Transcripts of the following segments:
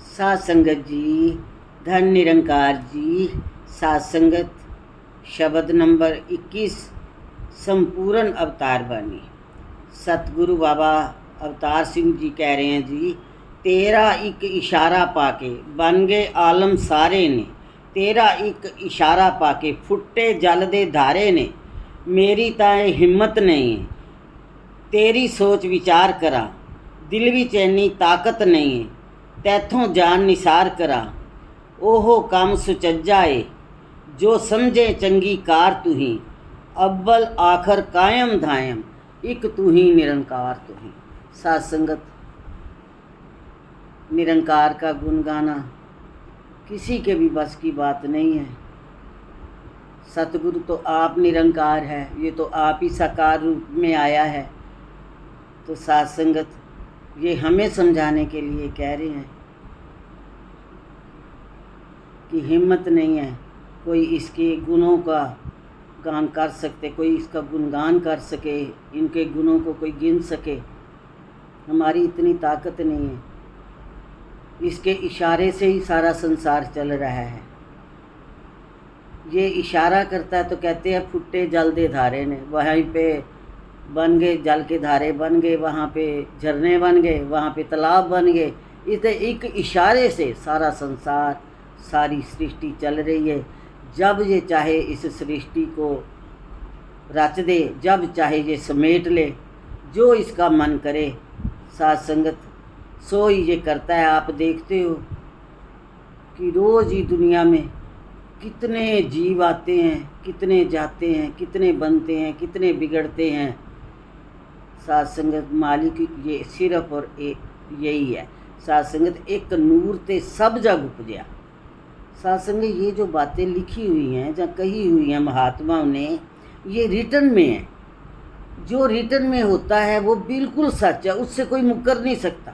सात संगत जी, धन निरंकार जी। सात संगत शब्द नंबर 21 संपूर्ण अवतार बानी। सतगुरु बाबा अवतार सिंह जी कह रहे हैं जी, तेरा एक इशारा पाके बन गए आलम सारे ने। तेरा एक इशारा पाके फुट्टे जल दे धारे ने। मेरी ताए हिम्मत नहीं है, तेरी सोच विचार करा। दिल विच इन्नी ताकत नहीं है, तैथों जान निसार करा। ओहो काम सुचज्जा है, जो समझे चंगी कार तू ही। अव्वल आखर कायम धायम, एक तू ही निरंकार तू ही। सात संगत, निरंकार का गुण गाना किसी के भी बस की बात नहीं है। सतगुरु तो आप निरंकार है, ये तो आप ही साकार रूप में आया है। तो सात संगत ये हमें समझाने के लिए कह रहे हैं कि हिम्मत नहीं है कोई इसके गुणों का गान कर सकते, कोई इसका गुणगान कर सके, इनके गुणों को कोई गिन सके। हमारी इतनी ताकत नहीं है। इसके इशारे से ही सारा संसार चल रहा है। ये इशारा करता है तो कहते हैं फुट्टे जल दे धारे ने। वहीं पे बन गए जल के धारे बन गए, वहाँ पे झरने बन गए, वहाँ पे तालाब बन गए। इस एक इशारे से सारा संसार, सारी सृष्टि चल रही है। जब ये चाहे इस सृष्टि को रच दे, जब चाहे ये समेट ले, जो इसका मन करे। सात संगत सो ही ये करता है। आप देखते हो कि रोज़ ही दुनिया में कितने जीव आते हैं, कितने जाते हैं, कितने बनते हैं, कितने बिगड़ते हैं। सात संगत मालिक ये सिर्फ और यही है। सात संगत एक नूर ते सब जग उपजया। सात संगत ये जो बातें लिखी हुई हैं, जहाँ कही हुई हैं महात्माओं ने, ये रिटर्न में है। जो रिटर्न में होता है वो बिल्कुल सच है, उससे कोई मुकर नहीं सकता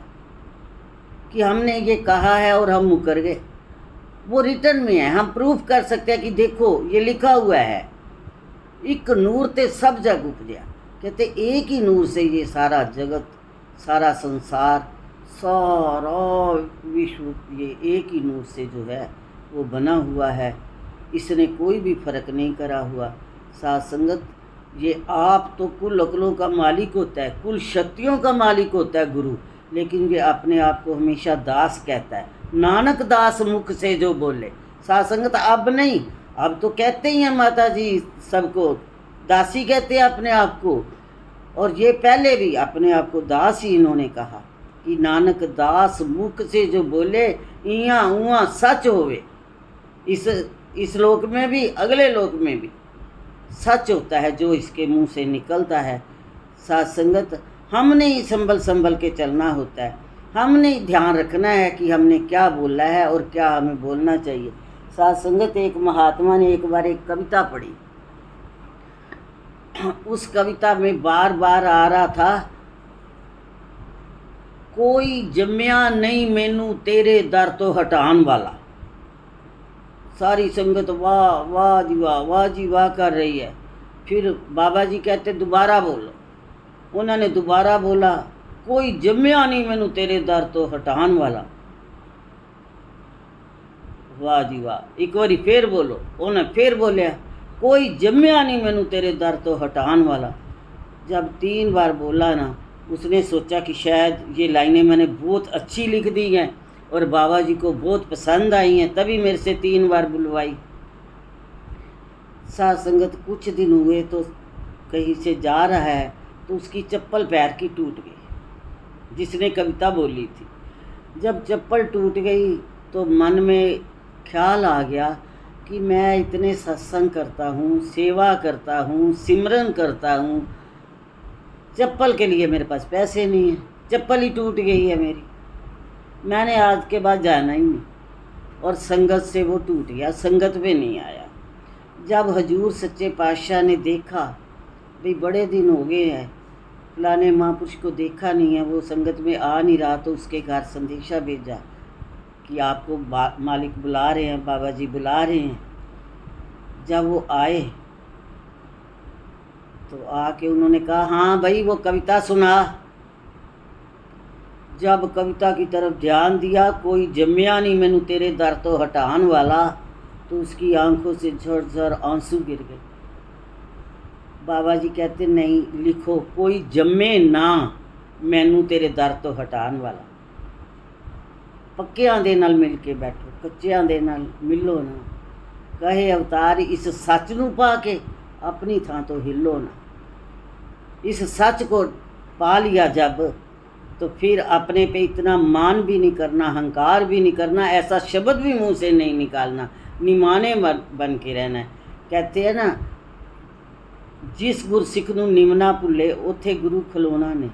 कि हमने ये कहा है और हम मुकर गए। वो रिटर्न में है, हम प्रूफ कर सकते हैं कि देखो ये लिखा हुआ है, एक नूर ते सब जग उपजया। कहते एक ही नूर से ये सारा जगत, सारा संसार, सारा विश्व ये एक ही नूर से जो है वो बना हुआ है। इसने कोई भी फर्क नहीं करा हुआ। सात संगत ये आप तो कुल अकलों का मालिक होता है, कुल शक्तियों का मालिक होता है गुरु, लेकिन ये अपने आप को हमेशा दास कहता है। नानक दास मुख से जो बोले। सात संगत अब नहीं, अब तो कहते ही हैं माता जी सबको दासी कहते हैं अपने आप को। और ये पहले भी अपने आप को दास ही इन्होंने कहा कि नानक दास मुख से जो बोले इया उआ सच होवे। इस लोक में भी अगले लोक में भी सच होता है जो इसके मुंह से निकलता है। सात संगत हमने ही संभल संभल के चलना होता है। हमने ही ध्यान रखना है कि हमने क्या बोला है और क्या हमें बोलना चाहिए। सात संगत एक महात्मा ने एक बार एक कविता पढ़ी। उस कविता में बार बार आ रहा था, कोई जम्या नहीं मैनू तेरे दर तो हटान वाला। सारी संगत वाह वाह जी वाह, वाह जी वाह कर रही है। फिर बाबा जी कहते दोबारा बोलो। उन्होंने दोबारा बोला, कोई जम्या नहीं मैनू तेरे दर तो हटान वाला। वाह जी वाह। एक बारी फिर बोलो। उन्हें फिर बोलिया, कोई जम्या नहीं मैनू तेरे दर तो हटान वाला। जब 3 बार बोला ना, उसने सोचा कि शायद ये लाइनें मैंने बहुत अच्छी लिख दी हैं और बाबा जी को बहुत पसंद आई हैं, तभी मेरे से 3 बार बुलवाई। सात संगत कुछ दिन हुए तो कहीं से जा रहा है तो उसकी चप्पल पैर की टूट गई, जिसने कविता बोली थी। जब चप्पल टूट गई तो मन में ख्याल आ गया कि मैं इतने सत्संग करता हूँ, सेवा करता हूँ, सिमरन करता हूँ, चप्पल के लिए मेरे पास पैसे नहीं हैं, चप्पल ही टूट गई है मेरी, मैंने आज के बाद जाना ही नहीं। और संगत से वो टूट गया, संगत में नहीं आया। जब हजूर सच्चे पातशाह ने देखा भाई बड़े दिन हो गए हैं फलाने महापुरुष को देखा नहीं है, वो संगत में आ नहीं रहा, तो उसके घर संदेशा भेजा कि आपको मालिक बुला रहे हैं, बाबा जी बुला रहे हैं। जब वो आए तो आके उन्होंने कहा हाँ भाई वो कविता सुना जब कविता की तरफ ध्यान दिया, कोई जम्मिया नहीं मैनू तेरे दर तो हटान वाला, तो उसकी आंखों से झरझर आंसू गिर गए। बाबा जी कहते नहीं, लिखो कोई जम्मे ना मैनू तेरे दर तो हटान वाला। पक्कियां दे नाल मिल के बैठो, कच्चियां दे नाल मिलो ना। कहे अवतार इस सच नू पा के अपनी थां तो हिलो ना। इस सच को पा लिया जब, तो फिर अपने पे इतना मान भी नहीं करना, अहंकार भी नहीं करना, ऐसा शब्द भी मुंह से नहीं निकालना, निमाने बन के रहना है। कहते हैं ना, जिस गुर सिख नू निमना भुले उथे गुरु खलोना नहीं।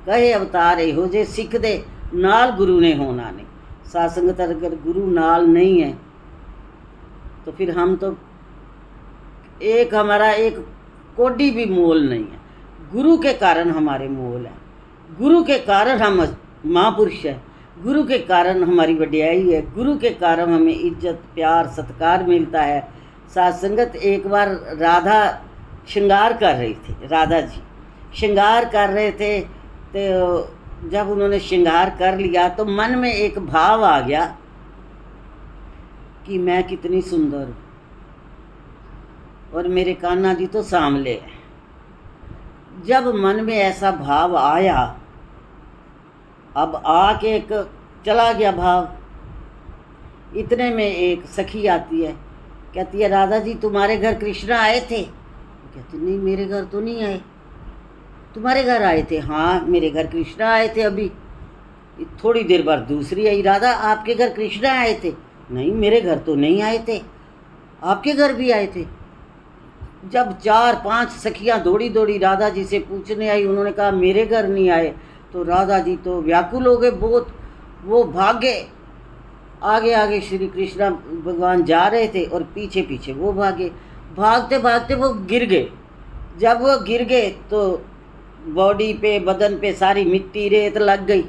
कहे अवतार इहो जे सिख दे नाल गुरु ने होना नहीं। साध संगत अगर गुरु नाल नहीं है तो फिर हम तो एक हमारा एक कोडी भी मोल नहीं है। गुरु के कारण हमारे मोल है, गुरु के कारण हम महापुरुष है, गुरु के कारण हमारी वड्याई है, गुरु के कारण हमें इज्जत प्यार सत्कार मिलता है। साध संगत एक बार राधा श्रृंगार कर रही थी, राधा जी श्रृंगार कर रहे थे, तो जब उन्होंने श्रृंगार कर लिया तो मन में एक भाव आ गया कि मैं कितनी सुंदर हूँ और मेरे कान्हा जी तो सामले है। जब मन में ऐसा भाव आया, अब आके एक चला गया भाव। इतने में एक सखी आती है, कहती है राधा जी तुम्हारे घर कृष्णा आए थे? कहती नहीं मेरे घर तो नहीं आए। तुम्हारे घर आए थे? हाँ मेरे घर कृष्णा आए थे। अभी थोड़ी देर बाद दूसरी आई, राधा आपके घर कृष्णा आए थे? नहीं मेरे घर तो नहीं आए थे। आपके घर भी आए थे? जब 4-5 सखियां दौड़ी दौड़ी राधा जी से पूछने आई, उन्होंने कहा मेरे घर नहीं आए, तो राधा जी तो व्याकुल हो गए बहुत। वो भागे, आगे आगे श्री कृष्ण भगवान जा रहे थे और पीछे पीछे वो भागे। भागते भागते वो गिर गए। जब वो गिर गए तो बॉडी पे बदन पे सारी मिट्टी रेत लग गई।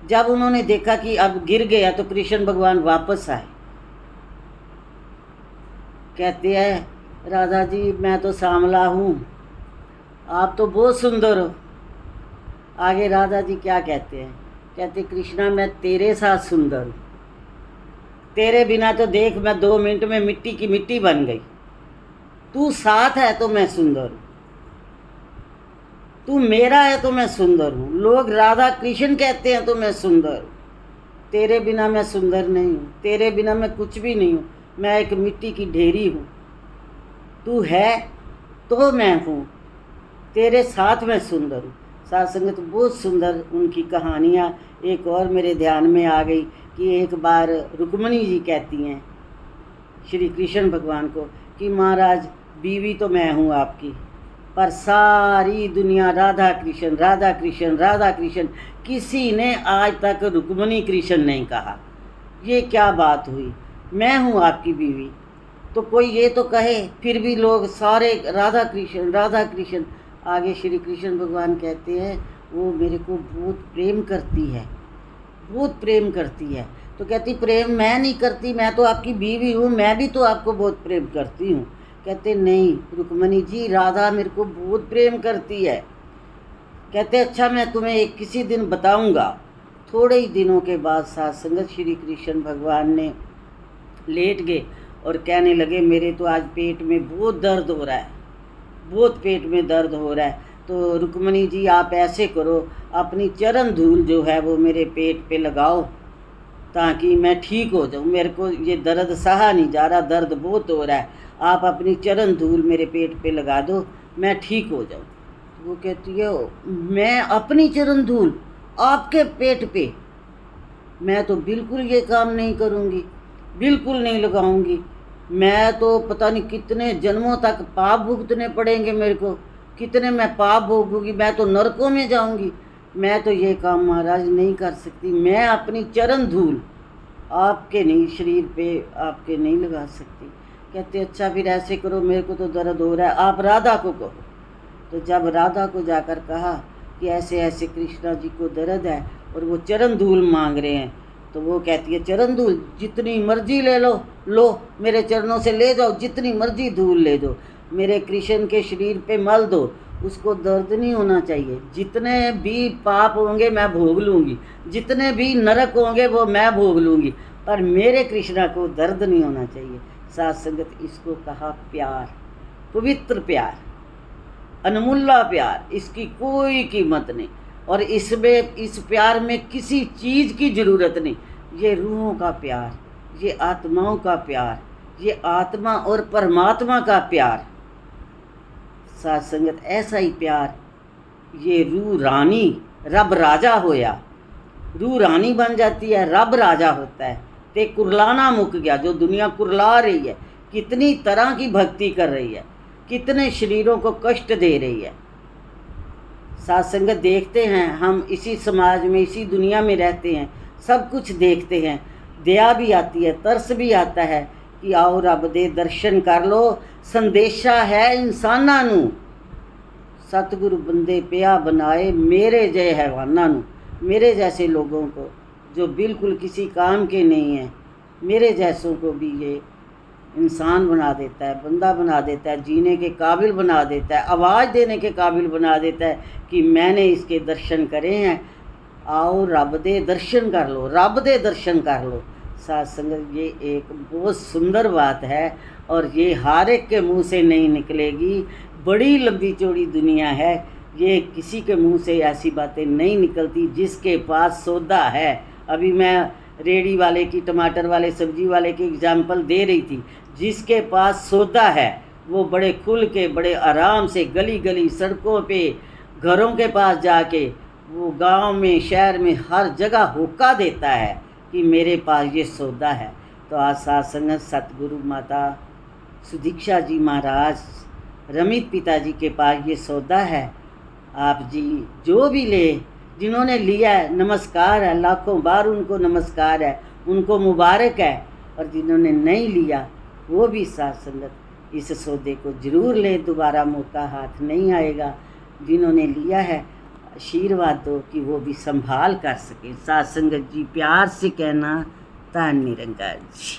जब उन्होंने देखा कि अब गिर गया तो कृष्ण भगवान वापस आए। कहते हैं राधा जी मैं तो सांवला हूँ, आप तो बहुत सुंदर हो। आगे राधा जी क्या कहते हैं? कहते कृष्णा मैं तेरे साथ सुंदर हूँ, तेरे बिना तो देख मैं 2 मिनट में मिट्टी की मिट्टी बन गई। तू साथ है तो मैं सुंदर हूँ, तू मेरा है तो मैं सुंदर हूँ। लोग राधा कृष्ण कहते हैं तो मैं सुंदर हूँ। तेरे बिना मैं सुंदर नहीं हूँ, तेरे बिना मैं कुछ भी नहीं हूँ, मैं एक मिट्टी की ढेरी हूँ। तू है तो मैं हूँ, तेरे साथ मैं सुंदर हूँ। साध संगत बहुत सुंदर उनकी कहानियाँ एक और मेरे ध्यान में आ गई कि एक बार रुक्मणी जी कहती हैं श्री कृष्ण भगवान को कि महाराज बीवी तो मैं हूँ आपकी, पर सारी दुनिया राधा कृष्ण राधा कृष्ण राधा कृष्ण, किसी ने आज तक रुक्मणी कृष्ण नहीं कहा। ये क्या बात हुई? मैं हूँ आपकी बीवी तो कोई ये तो कहे, फिर भी लोग सारे राधा कृष्ण राधा कृष्ण। आगे श्री कृष्ण भगवान कहते हैं वो मेरे को बहुत प्रेम करती है, बहुत प्रेम करती है। तो कहती प्रेम मैं नहीं करती, मैं तो आपकी बीवी हूँ, मैं भी तो आपको बहुत प्रेम करती हूँ। कहते नहीं रुक्मणी जी राधा मेरे को बहुत प्रेम करती है। कहते अच्छा मैं तुम्हें किसी दिन बताऊँगा। थोड़े ही दिनों के बाद साथ संगत श्री कृष्ण भगवान ने लेट गए और कहने लगे मेरे तो आज पेट में बहुत दर्द हो रहा है, बहुत पेट में दर्द हो रहा है। तो रुक्मणी जी आप ऐसे करो, अपनी चरण धूल जो है वो मेरे पेट पे लगाओ ताकि मैं ठीक हो जाऊँ। मेरे को ये दर्द सहा नहीं जा रहा, दर्द बहुत हो रहा है, आप अपनी चरण धूल मेरे पेट पे लगा दो, मैं ठीक हो जाऊँ। वो कहती है मैं अपनी चरण धूल आपके पेट पे? मैं तो बिल्कुल ये काम नहीं करूँगी, बिल्कुल नहीं लगाऊंगी। मैं तो पता नहीं कितने जन्मों तक पाप भुगतने पड़ेंगे मेरे को, कितने मैं पाप भोगूंगी, मैं तो नरकों में जाऊंगी। मैं तो ये काम महाराज नहीं कर सकती, मैं अपनी चरण धूल आपके नहीं शरीर पे आपके नहीं लगा सकती। कहते अच्छा फिर ऐसे करो, मेरे को तो दर्द हो रहा है, आप राधा को कहो। तो जब राधा को जाकर कहा कि ऐसे ऐसे कृष्णा जी को दर्द है और वो चरण धूल मांग रहे हैं, तो वो कहती है चरण धूल जितनी मर्जी ले लो, लो मेरे चरणों से ले जाओ, जितनी मर्जी धूल ले दो, मेरे कृष्ण के शरीर पे मल दो उसको दर्द नहीं होना चाहिए। जितने भी पाप होंगे मैं भोग लूँगी, जितने भी नरक होंगे वो मैं भोग लूँगी, पर मेरे कृष्णा को दर्द नहीं होना चाहिए। साथ संगत, इसको कहा प्यार, पवित्र प्यार, अनमूल्य प्यार, इसकी कोई कीमत नहीं। और इसमें, इस प्यार में किसी चीज़ की ज़रूरत नहीं। ये रूहों का प्यार, ये आत्माओं का प्यार, ये आत्मा और परमात्मा का प्यार। साथ संगत, ऐसा ही प्यार, ये रूह रानी, रब राजा होया, रूह रानी बन जाती है, रब राजा होता है। ते कुरलाना मुक गया, जो दुनिया कुरला रही है, कितनी तरह की भक्ति कर रही है, कितने शरीरों को कष्ट दे रही है। साथ संगत, देखते हैं हम, इसी समाज में, इसी दुनिया में रहते हैं, सब कुछ देखते हैं, दया भी आती है, तरस भी आता है कि आओ रब दे दर्शन कर लो। संदेशा है इंसानां नूं, सतगुरु बंदे पिया बनाए, मेरे जय हैवानां नूं, मेरे जैसे लोगों को जो बिल्कुल किसी काम के नहीं हैं, मेरे जैसों को भी ये इंसान बना देता है, बंदा बना देता है, जीने के काबिल बना देता है, आवाज़ देने के काबिल बना देता है कि मैंने इसके दर्शन करे हैं, आओ रब दे दर्शन कर लो, रब दे दर्शन कर लो। साथ संगत, ये एक बहुत सुंदर बात है और ये हर एक के मुंह से नहीं निकलेगी। बड़ी लंबी चौड़ी दुनिया है, ये किसी के मुंह से ऐसी बातें नहीं निकलती जिसके पास सौदा है। अभी मैं रेड़ी वाले की, टमाटर वाले, सब्जी वाले की एग्जाम्पल दे रही थी। जिसके पास सौदा है वो बड़े खुल के, बड़े आराम से, गली गली, सड़कों पे, घरों के पास जाके, वो गांव में, शहर में, हर जगह होका देता है कि मेरे पास ये सौदा है। तो आज साथ संगत, सतगुरु माता सुदीक्षा जी महाराज, रमित पिताजी के पास ये सौदा है। आप जी जो भी ले, जिन्होंने लिया है नमस्कार है, लाखों बार उनको नमस्कार है, उनको मुबारक है। और जिन्होंने नहीं लिया वो भी साथ संगत इस सौदे को ज़रूर लें, दोबारा मौका हाथ नहीं आएगा। जिन्होंने लिया है आशीर्वाद दो कि वो भी संभाल कर सके। साथ संगत जी, प्यार से कहना, धन निरंकार जी।